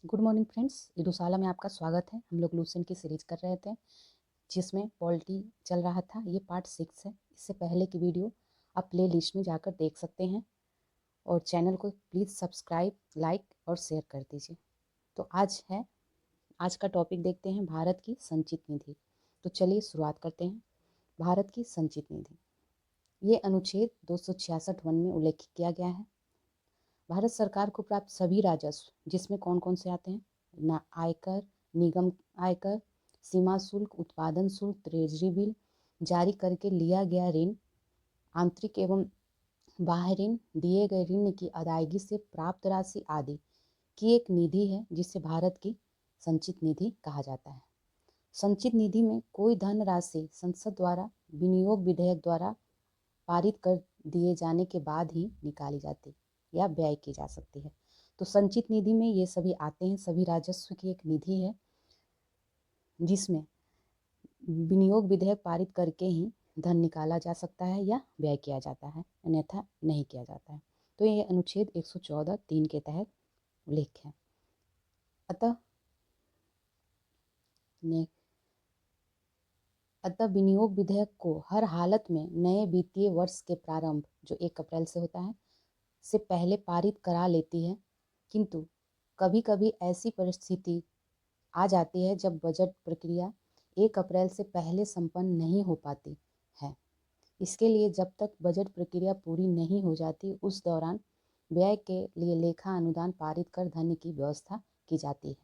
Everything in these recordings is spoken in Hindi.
गुड मॉर्निंग फ्रेंड्स, ईडुसाला में आपका स्वागत है। हम लोग लूसेंट की सीरीज कर रहे थे जिसमें पॉलिटी चल रहा था। ये पार्ट 6 है। इससे पहले की वीडियो आप प्ले लिस्ट में जाकर देख सकते हैं और चैनल को प्लीज़ सब्सक्राइब, लाइक और शेयर कर दीजिए। तो आज का टॉपिक देखते हैं, भारत की संचित निधि। तो चलिए शुरुआत करते हैं। भारत की संचित निधि, ये अनुच्छेद 266 में उल्लेखित किया गया है। भारत सरकार को प्राप्त सभी राजस्व, जिसमें कौन कौन से आते हैं, ना आयकर, निगम आयकर, सीमा शुल्क, उत्पादन शुल्क, ट्रेजरी बिल, जारी करके लिया गया ऋण, आंतरिक एवं बाह्य ऋण, दिए गए ऋण की अदायगी से प्राप्त राशि आदि की एक निधि है, जिसे भारत की संचित निधि कहा जाता है। संचित निधि में कोई धन राशि संसद द्वारा विनियोग विधेयक द्वारा पारित कर दिए जाने के बाद ही निकाली जाती या व्यय की जा सकती है। तो संचित निधि में ये सभी आते हैं। सभी राजस्व की एक निधि है जिसमें विनियोग विधेयक पारित करके ही धन निकाला जा सकता है या व्यय किया जाता है, अन्यथा नहीं किया जाता है। तो ये अनुच्छेद 114(3) के तहत उल्लेख है। अतः विनियोग विधेयक को हर हालत में नए वित्तीय वर्ष के प्रारंभ, जो 1 अप्रैल से होता है, से पहले पारित करा लेती है। किंतु कभी कभी ऐसी परिस्थिति आ जाती है जब बजट प्रक्रिया 1 अप्रैल से पहले संपन्न नहीं हो पाती है। इसके लिए जब तक बजट प्रक्रिया पूरी नहीं हो जाती, उस दौरान व्यय के लिए लेखा अनुदान पारित कर धन की व्यवस्था की जाती है।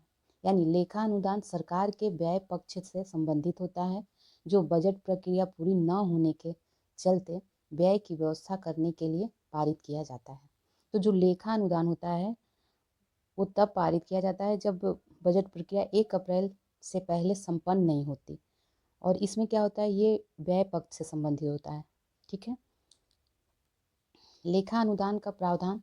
यानी लेखा अनुदान सरकार के व्यय पक्ष से संबंधित होता है, जो बजट प्रक्रिया पूरी न होने के चलते व्यय की व्यवस्था करने के लिए पारित किया जाता है। तो जो लेखा अनुदान होता है वो तब पारित किया जाता है जब बजट प्रक्रिया 1 अप्रैल से पहले संपन्न नहीं होती, और इसमें क्या होता है, ये व्यय पक्ष से संबंधित होता है। ठीक है। लेखा अनुदान का प्रावधान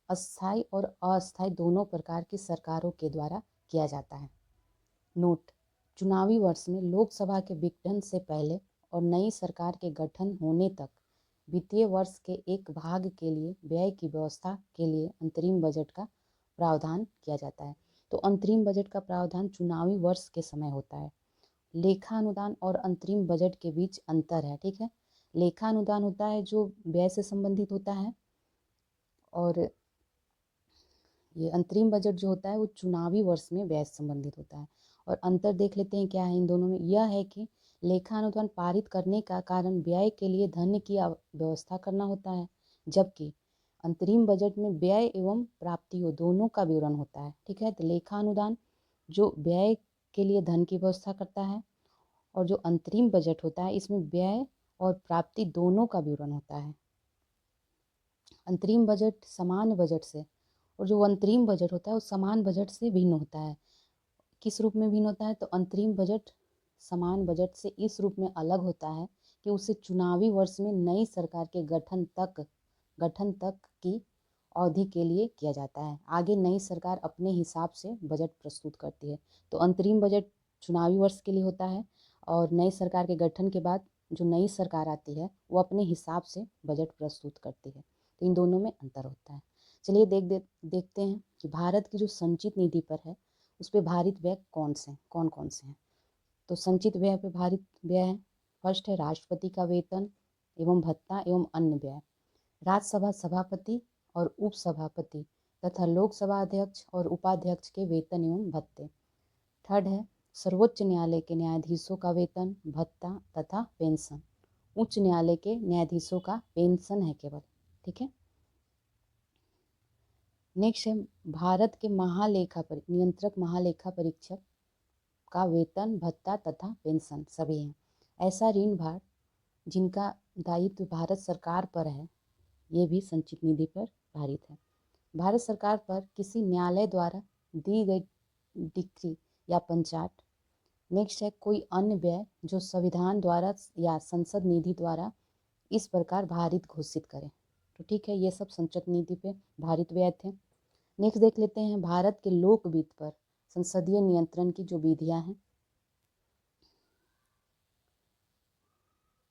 अस्थायी और अस्थायी दोनों प्रकार की सरकारों के द्वारा किया जाता है। नोट: चुनावी वर्ष में लोकसभा के विघटन से पहले और नई सरकार के गठन होने तक वित्तीय वर्ष के एक भाग के लिए व्यय की व्यवस्था के लिए अंतरिम बजट का प्रावधान किया जाता है। तो अंतरिम बजट का प्रावधान चुनावी वर्ष के समय होता है। लेखा अनुदान और अंतरिम बजट के बीच अंतर है। ठीक है। लेखा अनुदान होता है जो व्यय से संबंधित होता है, और ये अंतरिम बजट जो होता है वो चुनावी वर्ष में व्यय से संबंधित होता है। और अंतर देख लेते हैं क्या है इन दोनों में। यह है कि लेखा अनुदान पारित करने का कारण व्यय के लिए धन की व्यवस्था करना होता है, जबकि अंतरिम बजट में व्यय एवं प्राप्तियों दोनों का विवरण होता है। ठीक है। तो लेखा अनुदान जो व्यय के लिए धन की व्यवस्था करता है, और जो अंतरिम बजट होता है इसमें व्यय और प्राप्ति दोनों का विवरण होता है। अंतरिम बजट सामान्य बजट से, और जो अंतरिम बजट होता है वो समान बजट से भिन्न होता है। किस रूप में भिन्न होता है, तो अंतरिम बजट समान बजट से इस रूप में अलग होता है कि उसे चुनावी वर्ष में नई सरकार के गठन तक की अवधि के लिए किया जाता है। आगे नई सरकार अपने हिसाब से बजट प्रस्तुत करती है। तो अंतरिम बजट चुनावी वर्ष के लिए होता है, और नई सरकार के गठन के बाद जो नई सरकार आती है वो अपने हिसाब से बजट प्रस्तुत करती है। तो इन दोनों में अंतर होता है। चलिए देखते हैं कि भारत की जो संचित निधि पर है उस पर भारित व्यय कौन कौन से हैं। तो संचित व्यय पे भारित व्यय है। फर्स्ट है राष्ट्रपति का वेतन एवं भत्ता एवं अन्य व्यय, राज्यसभा सभापति और उपसभापति तथा लोकसभा अध्यक्ष और उपाध्यक्ष के वेतन एवं भत्ते। थर्ड है सर्वोच्च न्यायालय के न्यायाधीशों का वेतन, भत्ता तथा पेंशन। उच्च न्यायालय के न्यायाधीशों का पेंशन है केवल। ठीक है। नेक्स्ट है भारत के नियंत्रक महालेखा परीक्षक का वेतन, भत्ता तथा पेंशन सभी हैं। ऐसा ऋण भार जिनका दायित्व भारत सरकार पर है, ये भी संचित निधि पर भारित है। भारत सरकार पर किसी न्यायालय द्वारा दी गई डिक्री या पंचाट। नेक्स्ट है कोई अन्य व्यय जो संविधान द्वारा या संसद निधि द्वारा इस प्रकार भारित घोषित करें। तो ठीक है, ये सब संचित निधि पे भारित व्यय थे। नेक्स्ट देख लेते हैं भारत के लोक वित्त पर संसदीय नियंत्रण की जो विधियां हैं।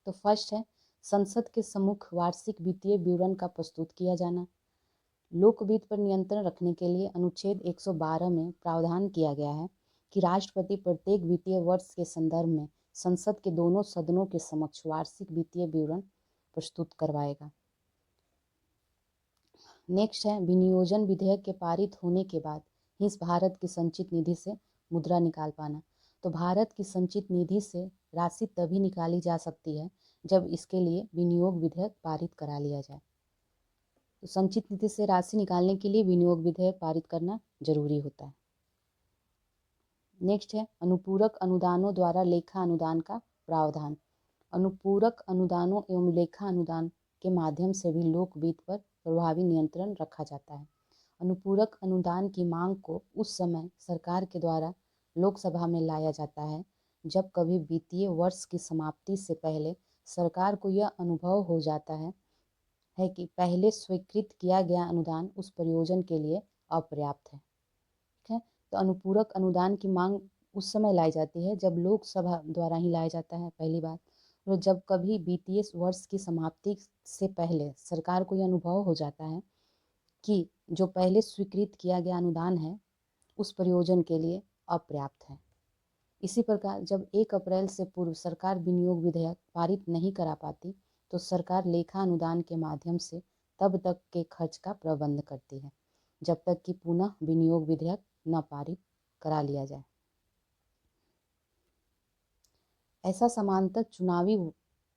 तो फर्स्ट है संसद के सम्मुख वार्षिक वित्तीय विवरण का प्रस्तुत किया जाना। लोकविद पर नियंत्रण रखने के लिए अनुच्छेद 112 में प्रावधान किया गया है कि राष्ट्रपति प्रत्येक वित्तीय वर्ष के संदर्भ में संसद के दोनों सदनों के समक्ष वार्षिक वित्तीय विवरण प्रस्तुत करवाएगा। नेक्स्ट है विनियोजन विधेयक के पारित होने के बाद ही भारत की संचित निधि से मुद्रा निकाल पाना। तो भारत की संचित निधि से राशि तभी निकाली जा सकती है जब इसके लिए विनियोग विधेयक पारित करा लिया जाए। तो संचित निधि से राशि निकालने के लिए विनियोग विधेयक पारित करना जरूरी होता है। नेक्स्ट है अनुपूरक अनुदानों द्वारा लेखा अनुदान का प्रावधान। अनुपूरक अनुदानों एवं लेखा अनुदान के माध्यम से भी लोक वित्त पर प्रभावी नियंत्रण रखा जाता है। अनुपूरक अनुदान की मांग को उस समय सरकार के द्वारा लोकसभा में लाया जाता है जब कभी वित्तीय वर्ष की समाप्ति से पहले सरकार को यह अनुभव हो जाता है कि पहले स्वीकृत किया गया अनुदान उस प्रयोजन के लिए अपर्याप्त है। ठीक है, तो अनुपूरक अनुदान की मांग उस समय लाई जाती है जब लोकसभा द्वारा ही लाया जाता है पहली बात, और जब कभी वित्तीय वर्ष की समाप्ति से पहले सरकार को यह अनुभव हो जाता है कि जो पहले स्वीकृत किया गया अनुदान है उस प्रयोजन के लिए अपर्याप्त है। इसी प्रकार जब 1 अप्रैल से पूर्व सरकार विनियोग विधेयक पारित नहीं करा पाती तो सरकार लेखा अनुदान के माध्यम से तब तक के खर्च का प्रबंध करती है जब तक कि पुनः विनियोग विधेयक न पारित करा लिया जाए। ऐसा समांतर चुनावी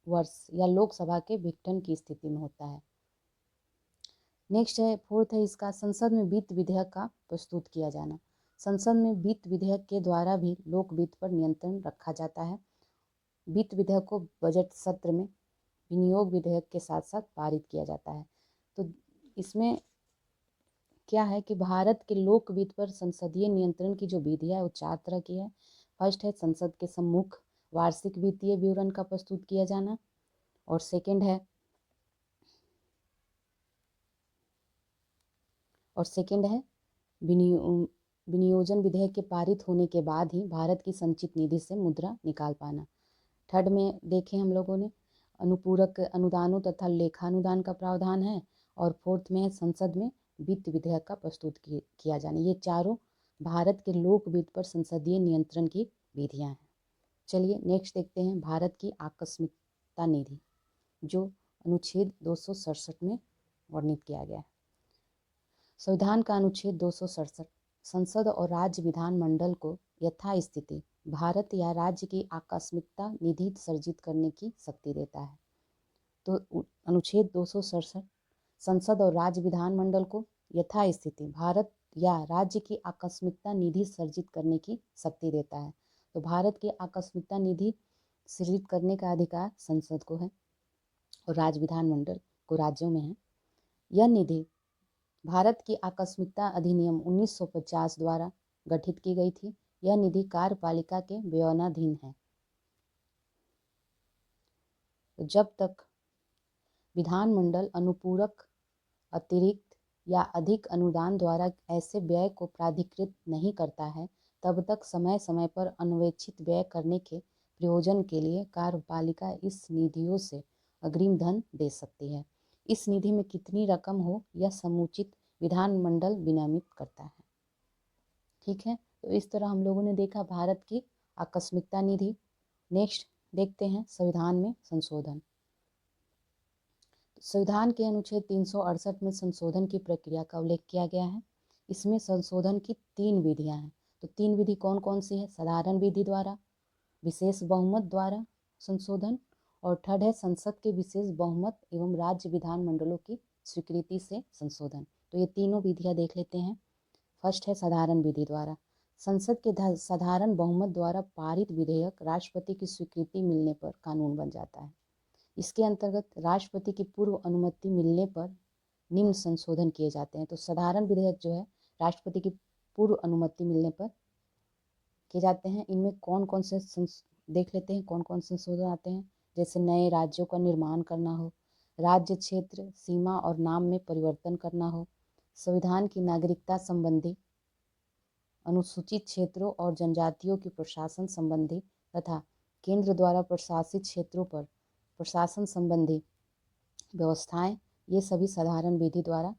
वर्ष या लोकसभा के विघटन की स्थिति में होता है। नेक्स्ट है फोर्थ है इसका संसद में वित्त विधेयक का प्रस्तुत किया जाना। संसद में वित्त विधेयक के द्वारा भी लोक वित्त पर नियंत्रण रखा जाता है। वित्त विधेयक को बजट सत्र में विनियोग विधेयक के साथ साथ पारित किया जाता है। तो इसमें क्या है कि भारत के लोक वित्त पर संसदीय नियंत्रण की जो विधि है वो 4 तरह की है। फर्स्ट है संसद के सम्मुख वार्षिक वित्तीय विवरण का प्रस्तुत किया जाना, और सेकंड है विनियोजन विधेयक के पारित होने के बाद ही भारत की संचित निधि से मुद्रा निकाल पाना। थर्ड में देखें हम लोगों ने अनुपूरक अनुदानों तथा लेखानुदान का प्रावधान है, और फोर्थ में है संसद में वित्त विधेयक का प्रस्तुत किया जाना। ये चारों भारत के लोक वित्त पर संसदीय नियंत्रण की विधियां हैं। चलिए नेक्स्ट देखते हैं भारत की आकस्मिकता निधि, जो अनुच्छेद 267 में वर्णित किया गया है। संविधान का अनुच्छेद 267 संसद और राज्य विधानमंडल को यथास्थिति भारत या राज्य की आकस्मिकता निधि सर्जित करने की शक्ति देता है। तो अनुच्छेद 267 संसद और राज्य विधानमंडल को यथास्थिति भारत या राज्य की आकस्मिकता निधि सर्जित करने की शक्ति देता है। तो भारत की आकस्मिकता निधि सृजित करने का अधिकार संसद को है और राज्य विधानमंडल को राज्यों में है। यह निधि भारत की आकस्मिकता अधिनियम 1950 द्वारा गठित की गई थी। यह निधि कार्यपालिका के व्यवनाधीन है। तो जब तक विधानमंडल अनुपूरक अतिरिक्त या अधिक अनुदान द्वारा ऐसे व्यय को प्राधिकृत नहीं करता है तब तक समय समय पर अन्वेक्षित व्यय करने के प्रयोजन के लिए कार्यपालिका इस निधियों से अग्रिम धन दे सकती है। इस निधि में कितनी रकम हो यह समुचित विधानमंडल विनियमित करता है। ठीक है, तो इस तरह हम लोगों ने देखा भारत की आकस्मिकता निधि। नेक्स्ट देखते हैं संविधान में संशोधन। संविधान के अनुच्छेद 368 में संशोधन की प्रक्रिया का उल्लेख किया गया है। इसमें संशोधन की 3 विधियां हैं। तो 3 विधि कौन कौन सी है? साधारण विधि द्वारा, विशेष बहुमत द्वारा संशोधन, और थर्ड है संसद के विशेष बहुमत एवं राज्य विधानमंडलों की स्वीकृति से संशोधन। तो ये तीनों विधियां देख लेते हैं। फर्स्ट है साधारण विधि द्वारा। संसद के साधारण बहुमत द्वारा पारित विधेयक राष्ट्रपति की स्वीकृति मिलने पर कानून बन जाता है। इसके अंतर्गत राष्ट्रपति की पूर्व अनुमति मिलने पर निम्न संशोधन किए जाते हैं। तो साधारण विधेयक जो है राष्ट्रपति की पूर्व अनुमति मिलने पर किए जाते हैं। इनमें कौन कौन से देख लेते हैं कौन कौन से संशोधन आते हैं। जैसे नए राज्यों का निर्माण करना हो, राज्य क्षेत्र सीमा और नाम में परिवर्तन करना हो, संविधान की नागरिकता संबंधी, अनुसूचित क्षेत्रों और जनजातियों की प्रशासन संबंधी तथा केंद्र द्वारा प्रशासित क्षेत्रों पर प्रशासन संबंधी व्यवस्थाएं, ये सभी साधारण विधि द्वारा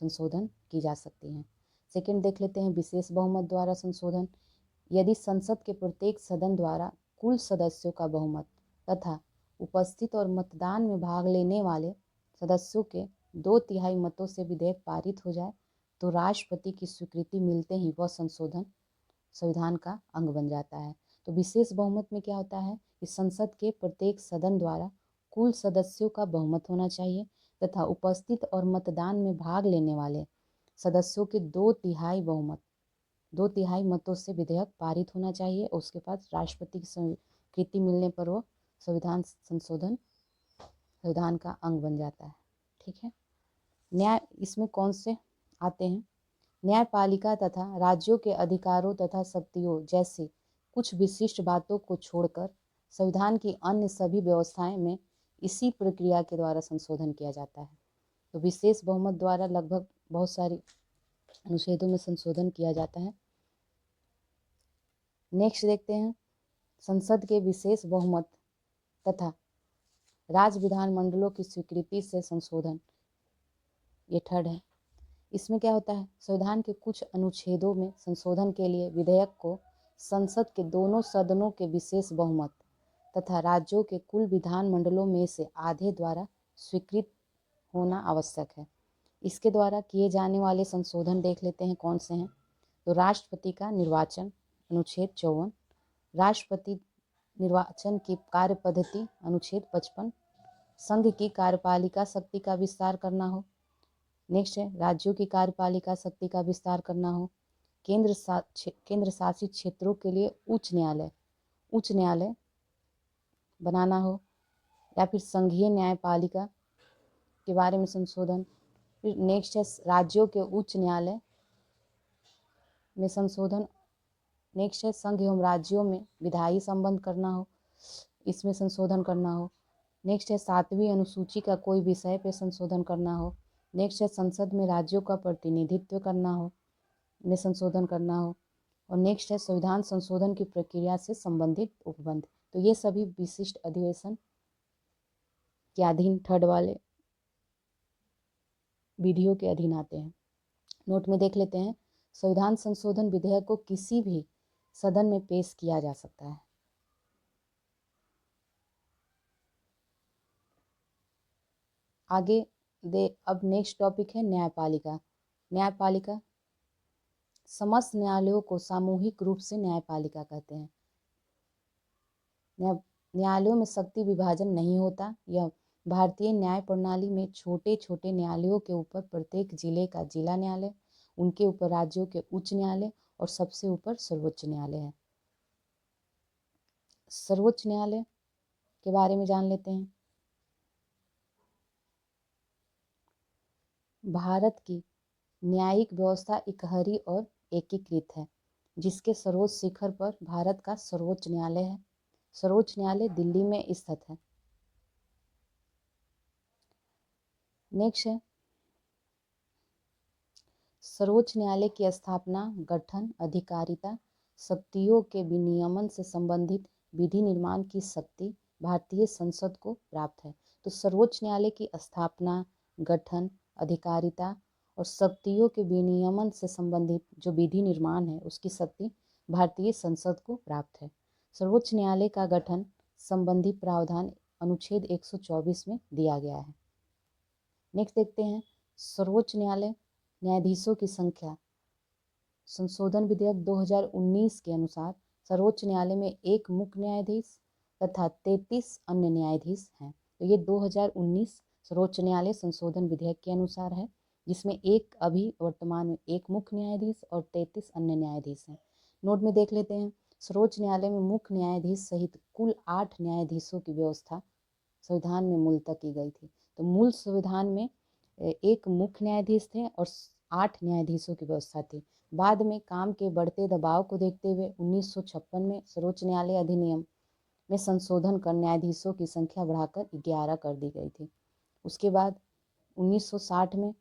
संशोधन की जा सकती हैं। सेकंड देख लेते हैं विशेष बहुमत द्वारा संशोधन। यदि संसद के प्रत्येक सदन द्वारा कुल सदस्यों का बहुमत तथा उपस्थित और मतदान में भाग लेने वाले सदस्यों के 2/3 मतों से विधेयक पारित हो जाए तो राष्ट्रपति की स्वीकृति मिलते ही वह संशोधन संविधान का अंग बन जाता है। तो विशेष बहुमत में क्या होता है कि संसद के प्रत्येक सदन द्वारा कुल सदस्यों का बहुमत होना चाहिए तथा उपस्थित और मतदान में भाग लेने वाले सदस्यों के 2/3 मतों से विधेयक पारित होना चाहिए और उसके बाद राष्ट्रपति की स्वीकृति मिलने पर वो संविधान का अंग बन जाता है। ठीक है। न्याय इसमें कौन से आते हैं? न्यायपालिका तथा राज्यों के अधिकारों तथा शक्तियों जैसी कुछ विशिष्ट बातों को छोड़कर संविधान की अन्य सभी व्यवस्थाएं में इसी प्रक्रिया के द्वारा संशोधन किया जाता है। तो विशेष बहुमत द्वारा लगभग बहुत सारी अनुच्छेदों में संशोधन किया जाता है। नेक्स्ट देखते हैं संसद के विशेष बहुमत तथा राज्य विधानमंडलों की स्वीकृति से संशोधन। ये थर्ड है। इसमें क्या होता है? संविधान के कुछ अनुच्छेदों में संशोधन के लिए विधेयक को संसद के दोनों सदनों के विशेष बहुमत तथा राज्यों के कुल विधानमंडलों में से आधे द्वारा स्वीकृत होना आवश्यक है। इसके द्वारा किए जाने वाले संशोधन देख लेते हैं कौन से हैं। तो राष्ट्रपति का निर्वाचन अनुच्छेद 54, राष्ट्रपति निर्वाचन की कार्य पद्धति अनुच्छेद 55, संघ की कार्यपालिका शक्ति का विस्तार करना हो। नेक्स्ट है राज्यों की कार्यपालिका शक्ति का विस्तार करना हो। केंद्र शासित क्षेत्रों के लिए उच्च न्यायालय बनाना हो, या फिर संघीय न्यायपालिका के बारे में संशोधन। फिर नेक्स्ट है राज्यों के उच्च न्यायालय में संशोधन। नेक्स्ट है संघ एवं राज्यों में विधायी संबंध करना हो, इसमें संशोधन करना हो। नेक्स्ट है 7वीं अनुसूची का कोई विषय पे संशोधन करना हो। नेक्स्ट है संसद में राज्यों का प्रतिनिधित्व करना हो, में संशोधन करना हो। और नेक्स्ट है संविधान संशोधन की प्रक्रिया से संबंधित उपबंध। तो ये सभी विशिष्ट अधिवेशन के अधीन थर्ड वाले विधियों के अधीन आते हैं। नोट में देख लेते हैं संविधान संशोधन विधेयक को किसी भी सदन में पेश किया जा सकता है। आगे अब नेक्स्ट टॉपिक है न्यायपालिका। समस्त न्यायालयों को सामूहिक रूप से न्यायपालिका कहते हैं। न्यायालयों में शक्ति विभाजन नहीं होता। यह भारतीय न्याय प्रणाली में छोटे छोटे न्यायालयों के ऊपर प्रत्येक जिले का जिला न्यायालय, उनके ऊपर राज्यों के उच्च न्यायालय और सबसे ऊपर सर्वोच्च न्यायालय है। सर्वोच्च न्यायालय के बारे में जान लेते हैं। भारत की न्यायिक व्यवस्था इकहरी और एकीकृत है, जिसके सर्वोच्च शिखर पर भारत का सर्वोच्च न्यायालय है। सर्वोच्च न्यायालय दिल्ली में स्थित है। नेक्स्ट है सर्वोच्च न्यायालय की स्थापना, गठन, अधिकारिता, शक्तियों के विनियमन से संबंधित विधि निर्माण की शक्ति भारतीय संसद को प्राप्त है। तो सर्वोच्च न्यायालय की स्थापना, गठन, अधिकारिता और शक्तियों के विनियमन से संबंधित जो विधि निर्माण है उसकी शक्ति भारतीय संसद को प्राप्त है। सर्वोच्च न्यायालय का गठन संबंधी प्रावधान अनुच्छेद 124 में दिया गया है। नेक्स्ट देखते हैं सर्वोच्च न्यायालय न्यायाधीशों की संख्या। संशोधन विधेयक 2019 के अनुसार सर्वोच्च न्यायालय में एक मुख्य न्यायाधीश तथा 33 अन्य न्यायाधीश हैं। तो ये 2019 सर्वोच्च न्यायालय संशोधन विधेयक के अनुसार है, जिसमें अभी वर्तमान में एक मुख्य न्यायाधीश और 33 अन्य न्यायाधीश हैं। नोट में देख लेते हैं सर्वोच्च न्यायालय में मुख्य न्यायाधीश सहित कुल 8 न्यायाधीशों की व्यवस्था संविधान में मूलतः की गई थी। तो मूल संविधान में एक मुख्य न्यायाधीश थे और 8 न्यायाधीशों की व्यवस्था थी। बाद में काम के बढ़ते दबाव को देखते हुए 1956 में सर्वोच्च न्यायालय अधिनियम में संशोधन कर न्यायाधीशों की संख्या बढ़ाकर 11 कर दी गई थी। उसके बाद 1960 में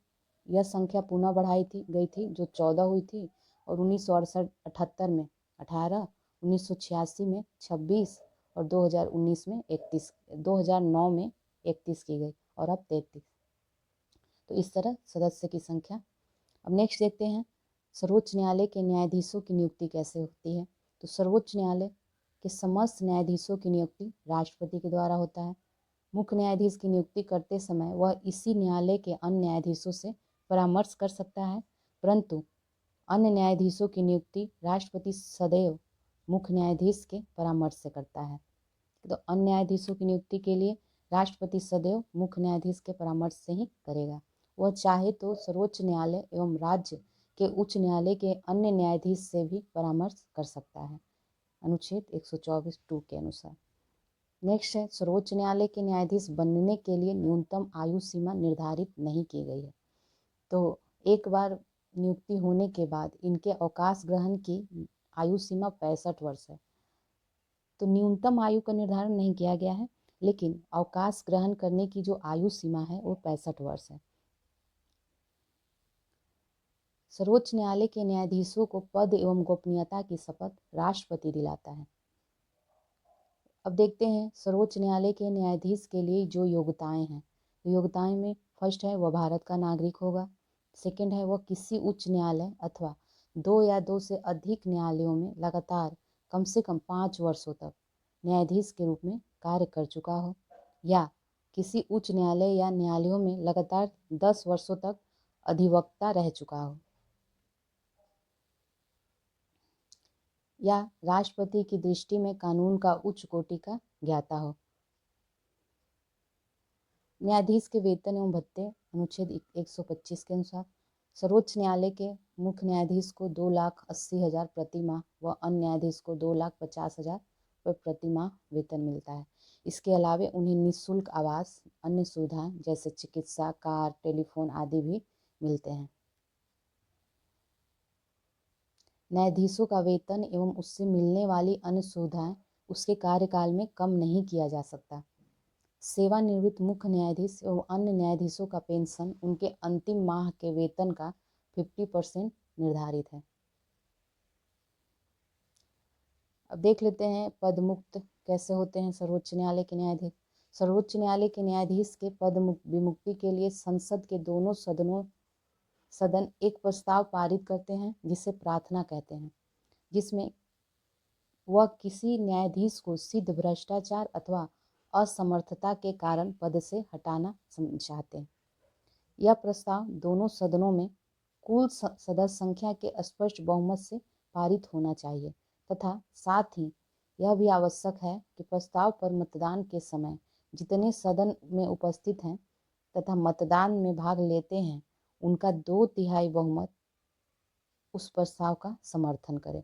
यह संख्या पुनः बढ़ाई गई थी, जो 14 हुई थी, और 1978 में 18, 1986 में 26 और 2019 में 31, 2009 में 31 की गई और अब 33। तो इस तरह सदस्य की संख्या। अब नेक्स्ट देखते हैं सर्वोच्च न्यायालय के न्यायाधीशों की नियुक्ति कैसे होती है। तो सर्वोच्च न्यायालय के समस्त न्यायाधीशों की नियुक्ति राष्ट्रपति के द्वारा होता है। मुख्य न्यायाधीश की नियुक्ति करते समय वह इसी न्यायालय के अन्य न्यायाधीशों से परामर्श कर सकता है, परंतु अन्य न्यायाधीशों की नियुक्ति राष्ट्रपति सदैव मुख्य न्यायाधीश के परामर्श से करता है। तो अन्य न्यायाधीशों की नियुक्ति के लिए राष्ट्रपति सदैव मुख्य न्यायाधीश के परामर्श से ही करेगा। वह चाहे तो सर्वोच्च न्यायालय एवं राज्य के उच्च न्यायालय के अन्य न्यायाधीश से भी परामर्श कर सकता है, अनुच्छेद 124(2) के अनुसार। नेक्स्ट है सर्वोच्च न्यायालय के न्यायाधीश बनने के लिए न्यूनतम आयु सीमा निर्धारित नहीं की गई है। तो एक बार नियुक्ति होने के बाद इनके अवकाश ग्रहण की आयु सीमा 65 वर्ष है। तो न्यूनतम आयु का निर्धारण नहीं किया गया है, लेकिन अवकाश ग्रहण करने की जो आयु सीमा है वो 65 वर्ष है। सर्वोच्च न्यायालय के न्यायाधीशों को पद एवं गोपनीयता की शपथ राष्ट्रपति दिलाता है। अब देखते हैं सर्वोच्च न्यायालय के न्यायाधीश के लिए जो योग्यताएं हैं। योग्यताएं में फर्स्ट है वह भारत का नागरिक होगा। सेकंड है वह किसी उच्च न्यायालय अथवा 2 या 2 से अधिक न्यायालयों में लगातार कम से कम 5 वर्षों तक न्यायाधीश के रूप में कार्य कर चुका हो, या किसी उच्च न्यायालय या न्यायालयों में लगातार 10 वर्षों तक अधिवक्ता रह चुका हो, या राष्ट्रपति की दृष्टि में कानून का उच्च कोटि का ज्ञाता हो। न्यायाधीश के वेतन एवं भत्ते अनुच्छेद 125 के अनुसार सर्वोच्च न्यायालय के मुख्य न्यायाधीश को 2,80,000 प्रति माह व अन्य न्यायाधीश को 2,50,000 प्रति माह वेतन मिलता है। इसके अलावा उन्हें निःशुल्क आवास, अन्य सुविधाएं जैसे चिकित्सा, कार, टेलीफोन आदि भी मिलते हैं। न्यायाधीशों का वेतन एवं उससे मिलने वाली अन्य सुविधाएं उसके कार्यकाल में कम नहीं किया जा सकता। सेवानिवृत्त मुख्य न्यायाधीश एवं अन्य न्यायाधीशों का पेंशन उनके अंतिम माह के वेतन का 50% निर्धारित है। अब देख लेते हैं पद मुक्त कैसे होते हैं सर्वोच्च न्यायालय के न्यायाधीश। सर्वोच्च न्यायालय के न्यायाधीश के पद विमुक्ति के लिए संसद के दोनों सदन एक प्रस्ताव पारित करते हैं जिसे प्रार्थना कहते हैं, जिसमें वह किसी न्यायाधीश को सिद्ध भ्रष्टाचार अथवा असमर्थता के कारण पद से हटाना चाहते हैं। यह प्रस्ताव दोनों सदनों में कुल सदस्य संख्या के स्पष्ट बहुमत से पारित होना चाहिए, तथा साथ ही यह भी आवश्यक है कि प्रस्ताव पर मतदान के समय जितने सदन में उपस्थित हैं तथा मतदान में भाग लेते हैं उनका 2/3 बहुमत उस प्रस्ताव का समर्थन करे।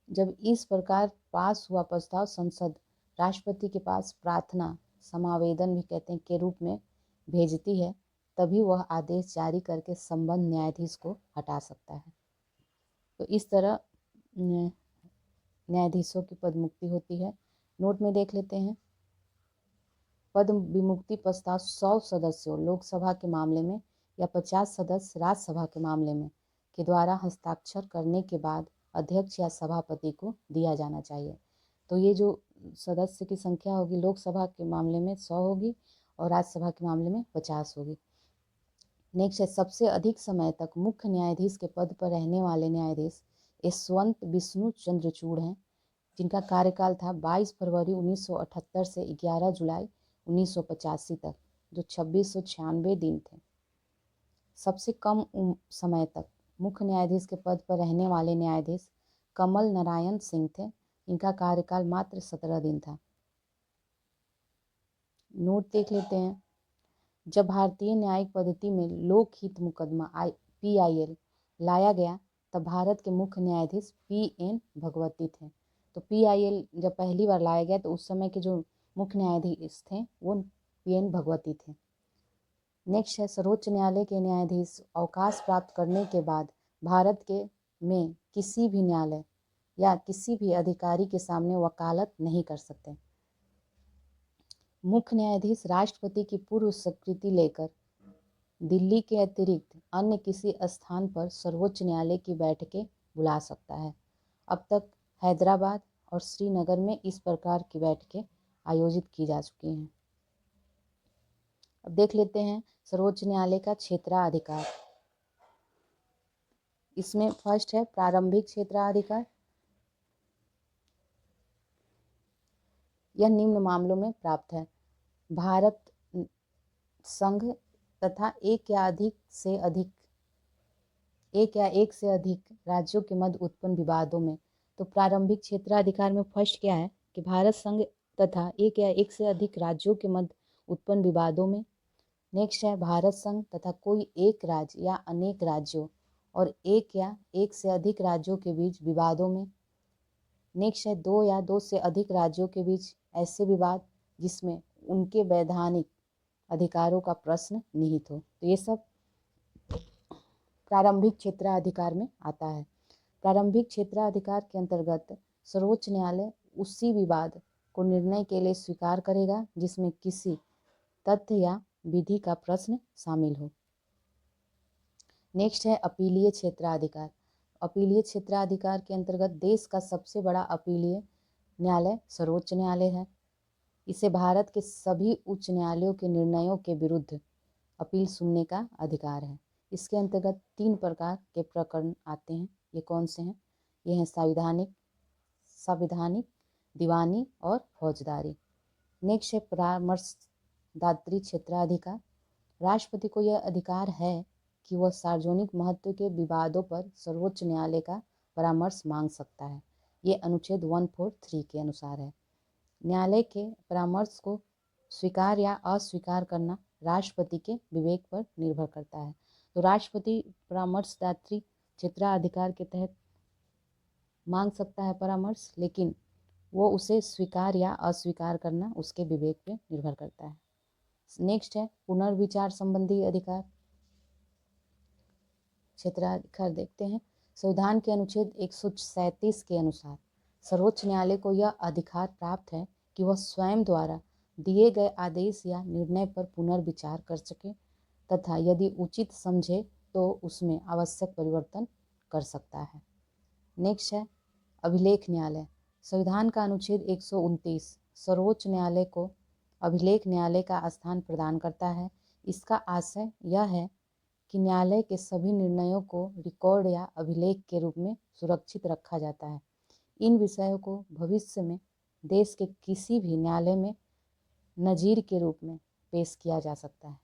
जब इस प्रकार पास हुआ प्रस्ताव संसद राष्ट्रपति के पास प्रार्थना समावेदन भी कहते हैं के रूप में भेजती है, तभी वह आदेश जारी करके संबंध न्यायाधीश को हटा सकता है। तो इस तरह न्यायाधीशों की पद मुक्ति होती है। नोट में देख लेते हैं पद विमुक्ति प्रस्ताव 100 सदस्यों लोकसभा के मामले में या 50 सदस्य राज्यसभा के मामले में के द्वारा हस्ताक्षर करने के बाद अध्यक्ष या सभापति को दिया जाना चाहिए। तो ये जो सदस्य की संख्या होगी लोकसभा के मामले में 100 होगी और राज्यसभा के मामले में 50 होगी। नेक्स्ट है सबसे अधिक समय तक मुख्य न्यायाधीश के पद पर रहने वाले न्यायाधीश यशवंत विष्णु चंद्रचूड़ हैं, जिनका कार्यकाल था 22 फरवरी 1978 से 11 जुलाई 1985 तक, जो 2696 दिन थे। सबसे कम समय तक मुख्य न्यायाधीश के पद पर रहने वाले न्यायाधीश कमल नारायण सिंह थे, इनका कार्यकाल मात्र 17 दिन था। नोट देख लेते हैं जब भारतीय न्यायिक पद्धति में लोकहित मुकदमा PIL लाया गया तब भारत के मुख्य न्यायाधीश PN भगवती थे। तो PIL जब पहली बार लाया गया तो उस समय के जो मुख्य न्यायाधीश थे वो PN भगवती थे। नेक्स्ट है सर्वोच्च न्यायालय के न्यायाधीश अवकाश प्राप्त करने के बाद भारत के में किसी भी न्यायालय या किसी भी अधिकारी के सामने वकालत नहीं कर सकते। मुख्य न्यायाधीश राष्ट्रपति की पूर्व स्वीकृति लेकर दिल्ली के अतिरिक्त अन्य किसी स्थान पर सर्वोच्च न्यायालय की बैठकें बुला सकता है। अब तक हैदराबाद और श्रीनगर में इस प्रकार की बैठकें आयोजित की जा चुकी हैं। अब देख लेते हैं सर्वोच्च न्यायालय का क्षेत्राधिकार। इसमें फर्स्ट है प्रारंभिक क्षेत्राधिकार। यह निम्न मामलों में प्राप्त है: भारत संघ तथा एक या एक से अधिक राज्यों के मध्य उत्पन्न विवादों में। तो प्रारंभिक क्षेत्राधिकार में फर्स्ट क्या है कि भारत संघ तथा एक या एक से अधिक राज्यों के मध्य उत्पन्न विवादों में। नेक्स्ट है भारत संघ तथा कोई एक राज्य या अनेक राज्यों और एक या एक से अधिक राज्यों के बीच विवादों में। नेक्स्ट है दो या दो से अधिक राज्यों के बीच ऐसे विवाद जिसमें उनके वैधानिक अधिकारों का प्रश्न निहित हो। तो ये सब प्रारंभिक क्षेत्राधिकार में आता है। प्रारंभिक क्षेत्राधिकार के अंतर्गत सर्वोच्च न्यायालय उसी विवाद को निर्णय के लिए स्वीकार करेगा जिसमें किसी तथ्य या विधि का प्रश्न शामिल हो। नेक्स्ट है अपीलीय क्षेत्राधिकार। अपीलीय क्षेत्राधिकार के अंतर्गत देश का सबसे बड़ा अपीलीय न्यायालय सर्वोच्च न्यायालय है। इसे भारत के सभी उच्च न्यायालयों के निर्णयों के विरुद्ध अपील सुनने का अधिकार है। इसके अंतर्गत 3 प्रकार के प्रकरण आते हैं। ये कौन से हैं? ये हैं संवैधानिक, दीवानी और फौजदारी। नेक्स्ट है परामर्शदात्री क्षेत्राधिकार। राष्ट्रपति को यह अधिकार है कि वह सार्वजनिक महत्व के विवादों पर सर्वोच्च न्यायालय का परामर्श मांग सकता है। ये अनुच्छेद 143 के अनुसार है। न्यायालय के परामर्श को स्वीकार या अस्वीकार करना राष्ट्रपति के विवेक पर निर्भर करता है। तो राष्ट्रपति परामर्शदात्री क्षेत्राधिकार के तहत मांग सकता है परामर्श, लेकिन वो उसे स्वीकार या अस्वीकार करना उसके विवेक पर निर्भर करता है। नेक्स्ट है पुनर्विचार संबंधी अधिकार क्षेत्राधिकार। देखते हैं संविधान के अनुच्छेद 137 के अनुसार सर्वोच्च न्यायालय को यह अधिकार प्राप्त है कि वह स्वयं द्वारा दिए गए आदेश या निर्णय पर पुनर्विचार कर सके तथा यदि उचित समझे तो उसमें आवश्यक परिवर्तन कर सकता है। नेक्स्ट है अभिलेख न्यायालय। संविधान का अनुच्छेद 129 सर्वोच्च न्यायालय को अभिलेख न्यायालय का स्थान प्रदान करता है। इसका आशय यह है कि न्यायालय के सभी निर्णयों को रिकॉर्ड या अभिलेख के रूप में सुरक्षित रखा जाता है। इन विषयों को भविष्य में देश के किसी भी न्यायालय में नजीर के रूप में पेश किया जा सकता है।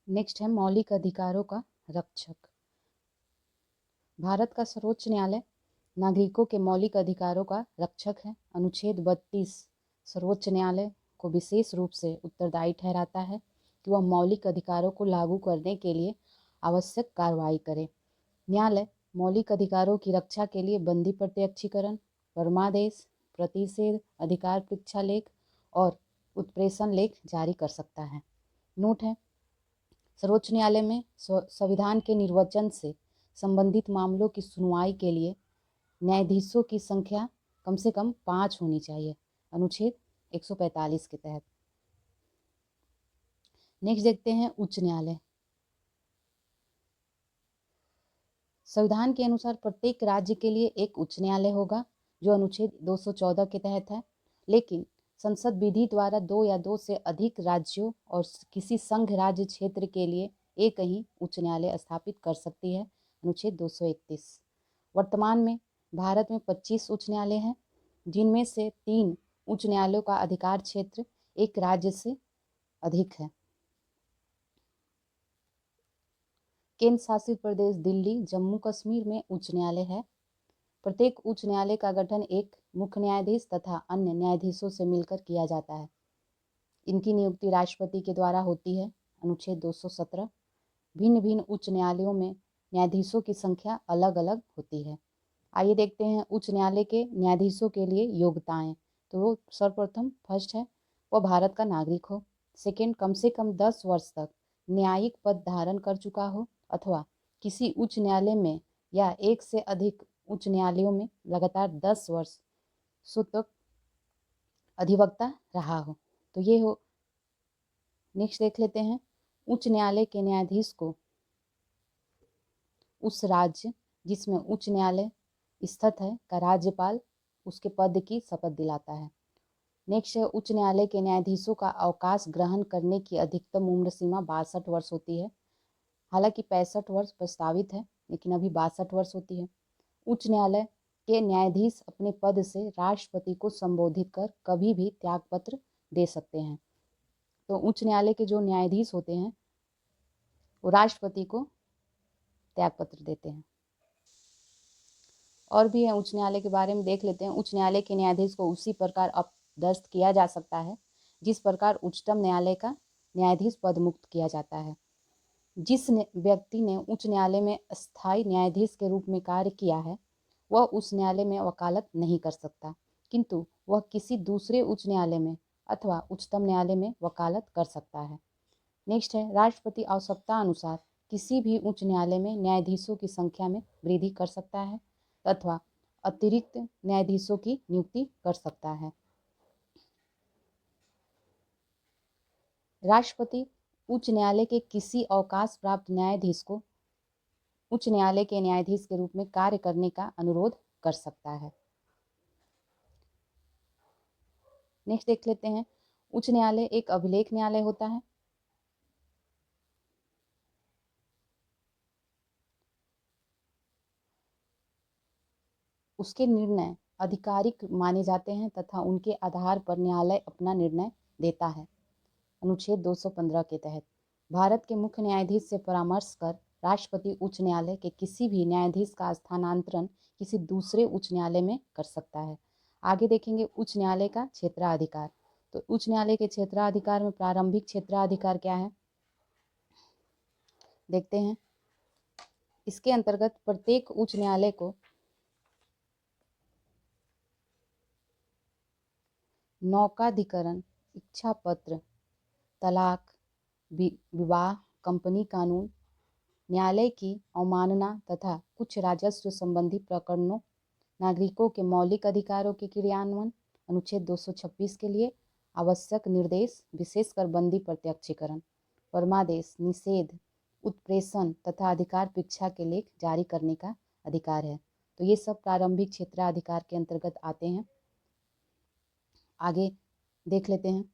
नेक्स्ट है मौलिक अधिकारों का रक्षक। भारत का सर्वोच्च न्यायालय नागरिकों के मौलिक अधिकारों का रक्षक है। अनुच्छेद 32 सर्वोच्च न्यायालय को विशेष रूप से उत्तरदायी ठहराता है कि वह मौलिक अधिकारों को लागू करने के लिए आवश्यक कार्रवाई करे। न्यायालय मौलिक अधिकारों की रक्षा के लिए बंदी प्रत्यक्षीकरण, परमादेश, प्रतिषेध, अधिकार परीक्षा लेख और उत्प्रेषण लेख जारी कर सकता है। नोट है सर्वोच्च न्यायालय में संविधान के निर्वचन से संबंधित मामलों की सुनवाई के लिए न्यायाधीशों की संख्या कम से कम 5 होनी चाहिए, अनुच्छेद 145 के तहत। नेक्स्ट देखते हैं उच्च न्यायालय। संविधान के अनुसार प्रत्येक राज्य के लिए एक उच्च न्यायालय होगा जो अनुच्छेद 214 के तहत है, लेकिन संसद विधि द्वारा 2 या 2 से अधिक राज्यों और किसी संघ राज्य क्षेत्र के लिए एक ही उच्च न्यायालय स्थापित कर सकती है, अनुच्छेद 231। वर्तमान में भारत में 25 उच्च न्यायालय हैं, जिनमें से 3 उच्च न्यायालयों का अधिकार क्षेत्र एक राज्य से अधिक है। केंद्र शासित प्रदेश दिल्ली, जम्मू कश्मीर में उच्च न्यायालय है। प्रत्येक उच्च न्यायालय का गठन एक मुख्य न्यायाधीश तथा अन्य न्यायाधीशों से मिलकर किया जाता है। इनकी नियुक्ति राष्ट्रपति के द्वारा होती है, अनुच्छेद 217। भिन्न भिन्न उच्च न्यायालयों में न्यायाधीशों की संख्या अलग अलग होती है। आइए देखते हैं उच्च न्यायालय के न्यायाधीशों के लिए योग्यताएं। तो सर्वप्रथम फर्स्ट है वह भारत का नागरिक हो। सेकेंड, कम से कम 10 वर्ष तक न्यायिक पद धारण कर चुका हो अथवा किसी उच्च न्यायालय में या एक से अधिक उच्च न्यायालयों में लगातार 10 वर्ष तक अधिवक्ता रहा हो। तो ये हो। नेक्स्ट देख लेते हैं उच्च न्यायालय के न्यायाधीश को उस राज्य जिसमें उच्च न्यायालय स्थित है का राज्यपाल उसके पद की शपथ दिलाता है। नेक्स्ट है, उच्च न्यायालय के न्यायाधीशों का अवकाश ग्रहण करने की अधिकतम उम्र सीमा 62 वर्ष होती है। हालांकि 65 वर्ष प्रस्तावित है, लेकिन अभी 62 वर्ष होती है। उच्च न्यायालय के न्यायाधीश अपने पद से राष्ट्रपति को संबोधित कर कभी भी त्यागपत्र दे सकते हैं। तो उच्च न्यायालय के जो न्यायाधीश होते हैं वो राष्ट्रपति को त्यागपत्र देते हैं। और भी है, उच्च न्यायालय के बारे में देख लेते हैं। उच्च न्यायालय के न्यायाधीश को उसी प्रकार अपदस्थ किया जा सकता है जिस प्रकार उच्चतम न्यायालय का न्यायाधीश पद मुक्त किया जाता है। जिस व्यक्ति ने उच्च न्यायालय में स्थायी न्यायाधीश के रूप में कार्य किया है वह उस न्यायालय में वकालत नहीं कर सकता, किंतु वह किसी दूसरे उच्च न्यायालय में अथवा उच्चतम न्यायालय में वकालत कर सकता है। नेक्स्ट है, राष्ट्रपति आवश्यकता अनुसार किसी भी उच्च न्यायालय में न्यायाधीशों की संख्या में वृद्धि कर सकता है अथवा अतिरिक्त न्यायाधीशों की नियुक्ति कर सकता है। राष्ट्रपति उच्च न्यायालय के किसी अवकाश प्राप्त न्यायाधीश को उच्च न्यायालय के न्यायाधीश के रूप में कार्य करने का अनुरोध कर सकता है। नेक्स्ट देख लेते हैं, उच्च न्यायालय एक अभिलेख न्यायालय होता है। उसके निर्णय आधिकारिक माने जाते हैं तथा उनके आधार पर न्यायालय अपना निर्णय देता है। अनुच्छेद 215 के तहत भारत के मुख्य न्यायाधीश से परामर्श कर राष्ट्रपति उच्च न्यायालय के किसी भी न्यायाधीश का स्थानांतरण किसी दूसरे उच्च न्यायालय में कर सकता है। आगे देखेंगे उच्च न्यायालय का क्षेत्राधिकार। तो उच्च न्यायालय के क्षेत्राधिकार में प्रारंभिक क्षेत्राधिकार क्या है देखते हैं। इसके अंतर्गत प्रत्येक उच्च न्यायालय को नौकाधिकरण, इच्छा पत्र, तलाक, विवाह, कंपनी कानून, न्यायालय की अवमानना तथा कुछ राजस्व संबंधी प्रकरणों, नागरिकों के मौलिक अधिकारों के क्रियान्वयन, अनुच्छेद 226 के लिए आवश्यक निर्देश, विशेषकर बंदी प्रत्यक्षीकरण, परमादेश, निषेध, उत्प्रेषण तथा अधिकार परीक्षा के लेख जारी करने का अधिकार है। तो ये सब प्रारंभिक क्षेत्राधिकार के अंतर्गत आते हैं। आगे देख लेते हैं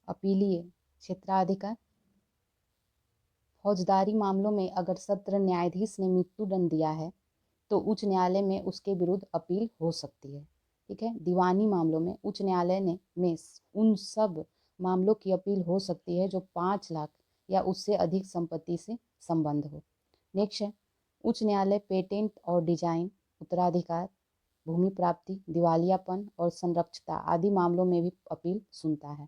अपीलीय क्षेत्राधिकार। फौजदारी मामलों में अगर सत्र न्यायाधीश ने मृत्युदंड दिया है तो उच्च न्यायालय में उसके विरुद्ध अपील हो सकती है। ठीक है, दीवानी मामलों में उच्च न्यायालय में उन सब मामलों की अपील हो सकती है जो 5 लाख या उससे अधिक संपत्ति से संबंध हो। नेक्स्ट है, उच्च न्यायालय पेटेंट और डिजाइन, उत्तराधिकार, भूमि प्राप्ति, दिवालियापन और संरक्षता आदि मामलों में भी अपील सुनता है।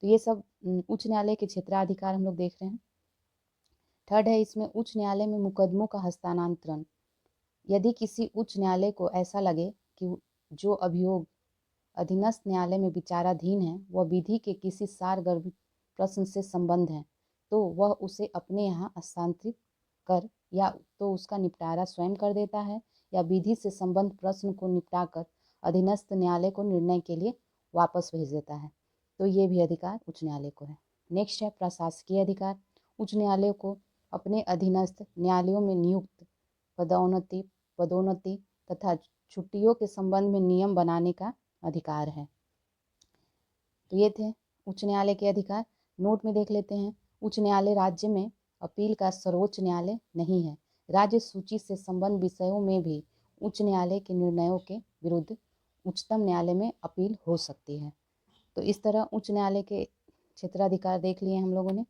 तो ये सब उच्च न्यायालय के क्षेत्राधिकार हम लोग देख रहे हैं। थर्ड है, इसमें उच्च न्यायालय में मुकदमों का हस्तांतरण। यदि किसी उच्च न्यायालय को ऐसा लगे कि जो अभियोग अधीनस्थ न्यायालय में विचाराधीन है वह विधि के किसी सारगर्भित प्रश्न से संबंध है तो वह उसे अपने यहाँ हस्तांतरित कर या तो उसका निपटारा स्वयं कर देता है या विधि से संबंध प्रश्न को निपटाकर अधीनस्थ न्यायालय को निर्णय के लिए वापस भेज देता है। तो ये भी अधिकार उच्च न्यायालय को है। नेक्स्ट है प्रशासकीय अधिकार। उच्च न्यायालय को अपने अधीनस्थ न्यायालयों में नियुक्त पदोन्नति तथा छुट्टियों के संबंध में नियम बनाने का अधिकार है। तो ये थे उच्च न्यायालय के अधिकार। नोट में देख लेते हैं, उच्च न्यायालय राज्य में अपील का सर्वोच्च न्यायालय नहीं है। राज्य सूची से संबंध विषयों में भी उच्च न्यायालय के निर्णयों के विरुद्ध उच्चतम न्यायालय में अपील हो सकती है। तो इस तरह उच्च न्यायालय के क्षेत्राधिकार देख लिए हम लोगों ने।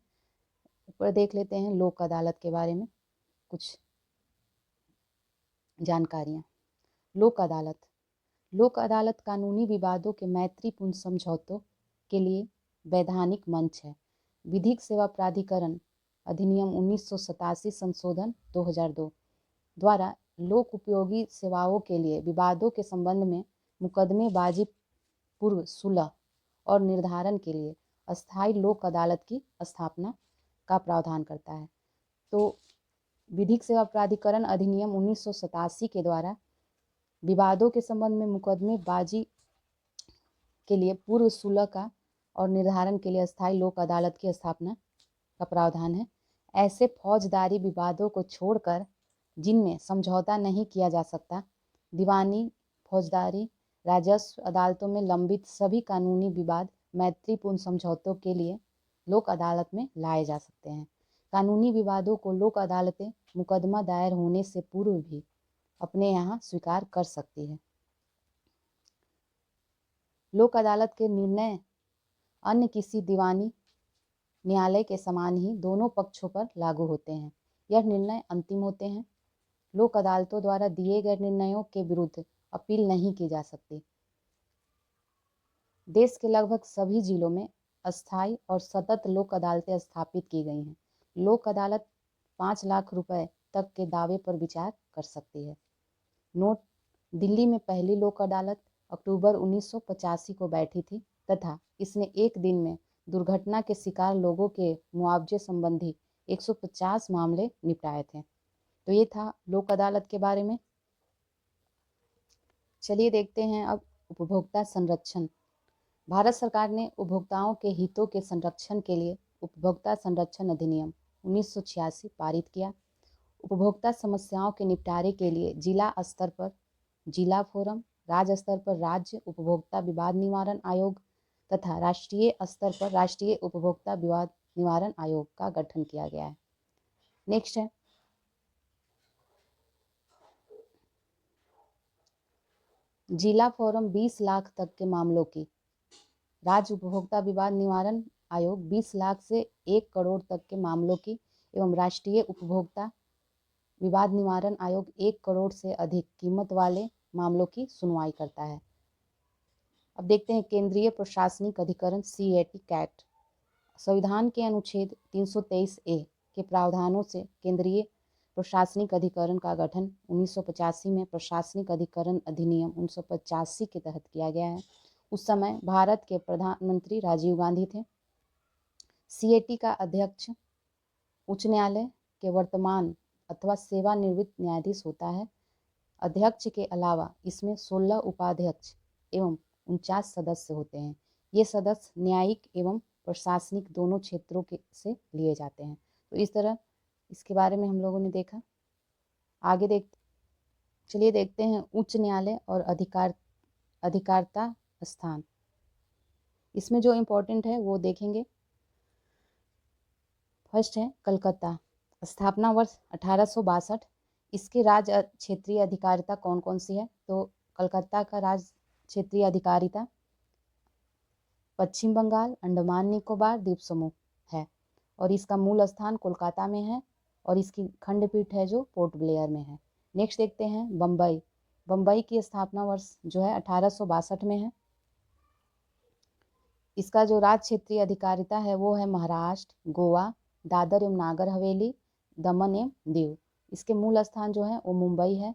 ऊपर देख लेते हैं लोक अदालत के बारे में कुछ जानकारियाँ। लोक अदालत कानूनी विवादों के मैत्रीपूर्ण समझौतों के लिए वैधानिक मंच है। विधिक सेवा प्राधिकरण अधिनियम 1987 संशोधन 2002 द्वारा लोक उपयोगी सेवाओं के लिए विवादों के संबंध में मुकदमेबाजी पूर्व सुलह और निर्धारण के लिए अस्थायी लोक अदालत की स्थापना का प्रावधान करता है। तो विधिक सेवा प्राधिकरण अधिनियम 1987 के द्वारा विवादों के संबंध में मुकदमेबाजी के लिए पूर्व सुलह का और निर्धारण के लिए अस्थायी लोक अदालत की स्थापना का प्रावधान है। ऐसे फौजदारी विवादों को छोड़कर जिनमें समझौता नहीं किया जा सकता, दीवानी, फौजदारी, राजस्व अदालतों में लंबित सभी कानूनी विवाद मैत्रीपूर्ण समझौतों के लिए लोक अदालत में लाए जा सकते हैं। कानूनी विवादों को लोक अदालतें मुकदमा दायर होने से पूर्व भी अपने यहाँ स्वीकार कर सकती है। लोक अदालत के निर्णय अन्य किसी दीवानी न्यायालय के समान ही दोनों पक्षों पर लागू होते हैं। यह निर्णय अंतिम होते हैं। लोक अदालतों द्वारा दिए गए निर्णयों के विरुद्ध अपील नहीं की जा सकती। देश के लगभग सभी जिलों में अस्थायी और सतत लोक अदालतें स्थापित की गई हैं। लोक अदालत 5 लाख रुपए तक के दावे पर विचार कर सकती है। नोट: दिल्ली में पहली लोक अदालत अक्टूबर 1985 को बैठी थी तथा इसने एक दिन में दुर्घटना के शिकार लोगों के मुआवजे संबंधी 150 मामले निपटाए थे। तो ये था लोक अदालत के बारे में। चलिए देखते हैं अब उपभोक्ता संरक्षण। भारत सरकार ने उपभोक्ताओं के हितों के संरक्षण के लिए उपभोक्ता संरक्षण अधिनियम 1986 पारित किया। उपभोक्ता समस्याओं के निपटारे के लिए जिला स्तर पर जिला फोरम, राज्य स्तर पर राज्य उपभोक्ता विवाद निवारण आयोग तथा राष्ट्रीय स्तर पर राष्ट्रीय उपभोक्ता विवाद निवारण आयोग का गठन किया गया है। नेक्स्ट है जिला फोरम 20 लाख तक के मामलों की, राज्य उपभोक्ता विवाद निवारण आयोग 20 लाख से 1 करोड़ तक के मामलों की एवं राष्ट्रीय उपभोक्ता विवाद निवारण आयोग 1 करोड़ से अधिक कीमत वाले मामलों की सुनवाई करता है। अब देखते हैं केंद्रीय प्रशासनिक अधिकरण CAT कैट। संविधान के अनुच्छेद 323A के प्रावधानों से केंद्रीय प्रशासनिक अधिकरण का गठन 1985 में प्रशासनिक अधिकरण अधिनियम 1985 के तहत किया गया है। उस समय भारत के प्रधानमंत्री राजीव गांधी थे। CAT का अध्यक्ष उच्च न्यायालय के वर्तमान अथवा सेवानिवृत्त न्यायाधीश होता है। अध्यक्ष के अलावा इसमें 16 उपाध्यक्ष एवं 49 सदस्य होते हैं। ये सदस्य न्यायिक एवं प्रशासनिक दोनों क्षेत्रों के से लिए जाते हैं। तो इस तरह इसके बारे में हम लोगों ने देखा। आगे चलिए देखते हैं उच्च न्यायालय और अधिकारिता स्थान। इसमें जो इम्पोर्टेंट है वो देखेंगे। फर्स्ट है कलकत्ता, स्थापना वर्ष 1862। इसके राज्य क्षेत्रीय अधिकारिता कौन कौन सी है? तो कलकत्ता का राज्य क्षेत्रीय अधिकारिता पश्चिम बंगाल, अंडमान निकोबार द्वीप समूह है और इसका मूल स्थान कोलकाता में है और इसकी खंडपीठ है जो पोर्ट ब्लेयर में है। नेक्स्ट देखते हैं बम्बई। बम्बई की स्थापना वर्ष जो है 1862 में है। इसका जो राज्य क्षेत्रीय अधिकारिता है वो है महाराष्ट्र, गोवा, दादर एवं नागर हवेली, दमन एवं दीव। इसके मूल स्थान जो है वो मुंबई है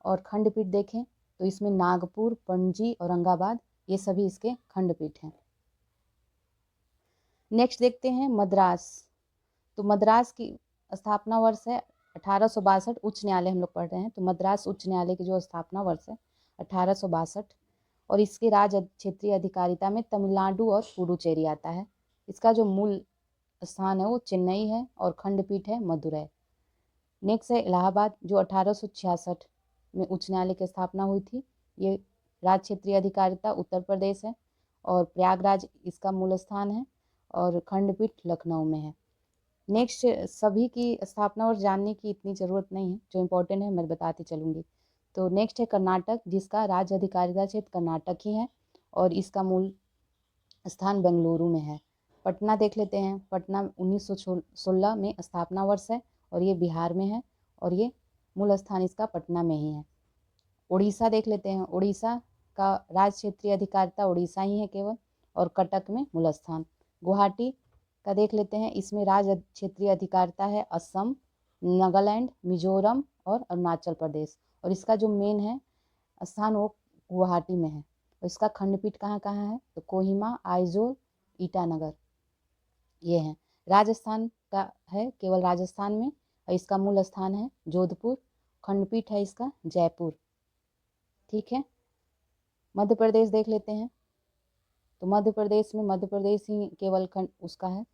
और खंडपीठ देखें तो इसमें नागपुर, पणजी, औरंगाबाद ये सभी इसके खंडपीठ हैं। नेक्स्ट देखते हैं मद्रास। तो मद्रास की स्थापना वर्ष है 1862। उच्च न्यायालय हम लोग पढ़ रहे हैं तो मद्रास उच्च न्यायालय की जो स्थापना वर्ष है 1862 और इसके राज्य क्षेत्रीय अधिकारिता में तमिलनाडु और पुडुचेरी आता है। इसका जो मूल स्थान है वो चेन्नई है और खंडपीठ है मदुरै। नेक्स्ट है इलाहाबाद जो 1866 में उच्च न्यायालय की स्थापना हुई थी। ये राज्य क्षेत्रीय अधिकारिता उत्तर प्रदेश है और प्रयागराज इसका मूल स्थान है और खंडपीठ लखनऊ में है। नेक्स्ट सभी की स्थापना और जानने की इतनी ज़रूरत नहीं है, जो इम्पोर्टेंट है मैं बताती चलूँगी। तो नेक्स्ट है कर्नाटक, जिसका राज्य अधिकारिता क्षेत्र कर्नाटक ही है और इसका मूल स्थान बेंगलुरु में है। पटना देख लेते हैं। पटना 1916 में स्थापना वर्ष है और ये बिहार में है और ये मूल स्थान इसका पटना में ही है। उड़ीसा देख लेते हैं। उड़ीसा का राज्य क्षेत्रीय अधिकारिता उड़ीसा ही है केवल और कटक में मूल स्थान। गुवाहाटी का देख लेते हैं। इसमें राज्य क्षेत्रीय अधिकारिता है असम, नागालैंड, मिजोरम और अरुणाचल प्रदेश और इसका जो मेन है स्थान वो गुवाहाटी में है और इसका खंडपीठ कहाँ कहाँ है? तो कोहिमा, आइजोल, ईटानगर ये हैं। राजस्थान का है केवल राजस्थान में और इसका मूल स्थान है जोधपुर। खंडपीठ है इसका जयपुर। ठीक है। मध्य प्रदेश देख लेते हैं। तो मध्य प्रदेश में मध्य प्रदेश ही केवल खंड उसका है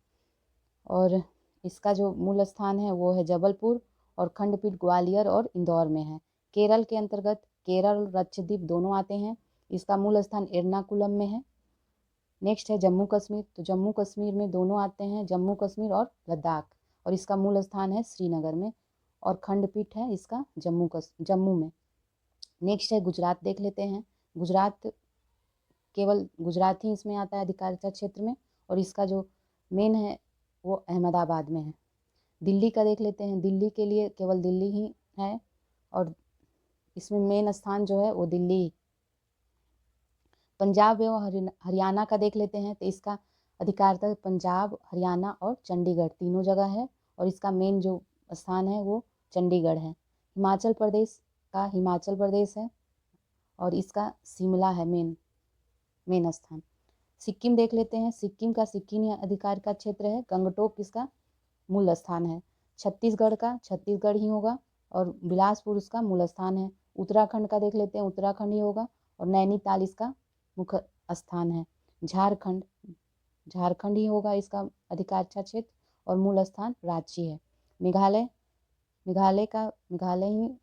और इसका जो मूल स्थान है वो है जबलपुर और खंडपीठ ग्वालियर और इंदौर में है। केरल के अंतर्गत केरल और लक्षद्वीप दोनों आते हैं। इसका मूल स्थान एर्नाकुलम में है। नेक्स्ट है जम्मू कश्मीर, तो जम्मू कश्मीर में दोनों आते हैं, जम्मू कश्मीर और लद्दाख, और इसका मूल स्थान है श्रीनगर में और खंडपीठ है इसका जम्मू में। नेक्स्ट है गुजरात, देख लेते हैं। गुजरात केवल गुजरात ही इसमें आता है अधिकारिता क्षेत्र में, और इसका जो मेन है वो अहमदाबाद में है। दिल्ली का देख लेते हैं। दिल्ली के लिए केवल दिल्ली ही है और इसमें मेन स्थान जो है वो दिल्ली। पंजाब एवं हरियाणा का देख लेते हैं, तो इसका अधिकारिता पंजाब, हरियाणा और चंडीगढ़ तीनों जगह है, और इसका मेन जो स्थान है वो चंडीगढ़ है। हिमाचल प्रदेश का हिमाचल प्रदेश है और इसका शिमला है मेन स्थान। सिक्किम देख लेते हैं। सिक्किम का सिक्किम अधिकार का क्षेत्र है, गंगटोक इसका मूल स्थान है। छत्तीसगढ़ का छत्तीसगढ़ ही होगा और बिलासपुर इसका मूल स्थान है। उत्तराखंड का देख लेते हैं, उत्तराखंड ही होगा और नैनीताल इसका मुख्य स्थान है। झारखंड ही होगा इसका अधिकारिता क्षेत्र और मूल स्थान रांची है। मेघालय ही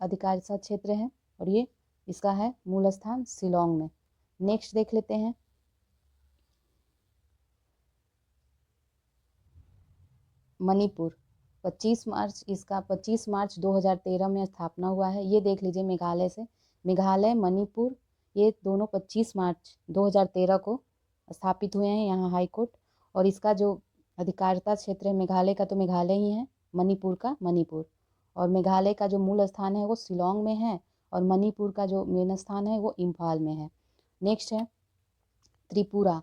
अधिकारिता क्षेत्र है और ये इसका है मूल स्थान शिलोंग में। नेक्स्ट देख लेते हैं मणिपुर। 25 मार्च 2013 में स्थापना हुआ है। ये देख लीजिए मेघालय से, मेघालय मणिपुर ये दोनों 25 मार्च 2013 को स्थापित हुए हैं यहाँ हाई कोर्ट। और इसका जो अधिकारिता क्षेत्र है मेघालय का तो मेघालय ही है, मणिपुर का मणिपुर। और मेघालय का जो मूल स्थान है वो शिलोंग में है और मणिपुर का जो मेन स्थान है वो इम्फाल में है। नेक्स्ट है त्रिपुरा।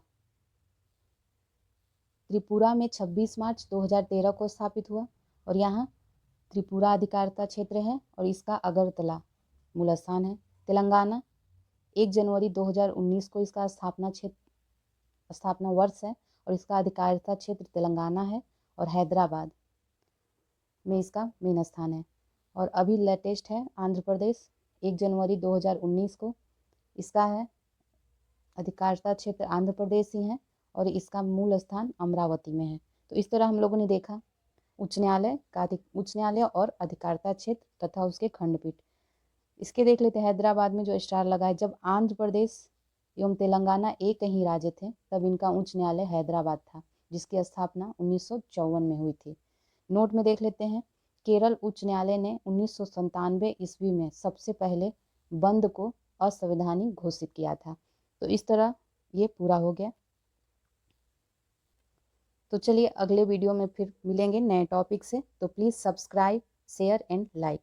त्रिपुरा में 26 मार्च 2013 को स्थापित हुआ और यहाँ त्रिपुरा अधिकारिता क्षेत्र है और इसका अगरतला मूल स्थान है। तेलंगाना 1 जनवरी 2019 को इसका स्थापना वर्ष है और इसका अधिकारिता क्षेत्र तेलंगाना है और हैदराबाद में इसका मेन स्थान है। और अभी लेटेस्ट है आंध्र प्रदेश, 1 जनवरी 2019 को इसका है अधिकारिता क्षेत्र आंध्र प्रदेश ही है और इसका मूल स्थान अमरावती में है। तो इस तरह हम लोगों ने देखा उच्च न्यायालय और अधिकारिता क्षेत्र तथा उसके खंडपीठ। इसके देख लेते हैं हैदराबाद में जो स्टार लगा है, जब आंध्र प्रदेश एवं तेलंगाना एक ही राज्य थे तब इनका उच्च न्यायालय हैदराबाद था, जिसकी स्थापना 1954 में हुई थी। नोट में देख लेते हैं केरल उच्च न्यायालय ने 1997 ईस्वी में सबसे पहले बंद को असंवैधानिक घोषित किया था। तो इस तरह ये पूरा हो गया। तो चलिए अगले वीडियो में फिर मिलेंगे नए टॉपिक से। तो please subscribe, share and like.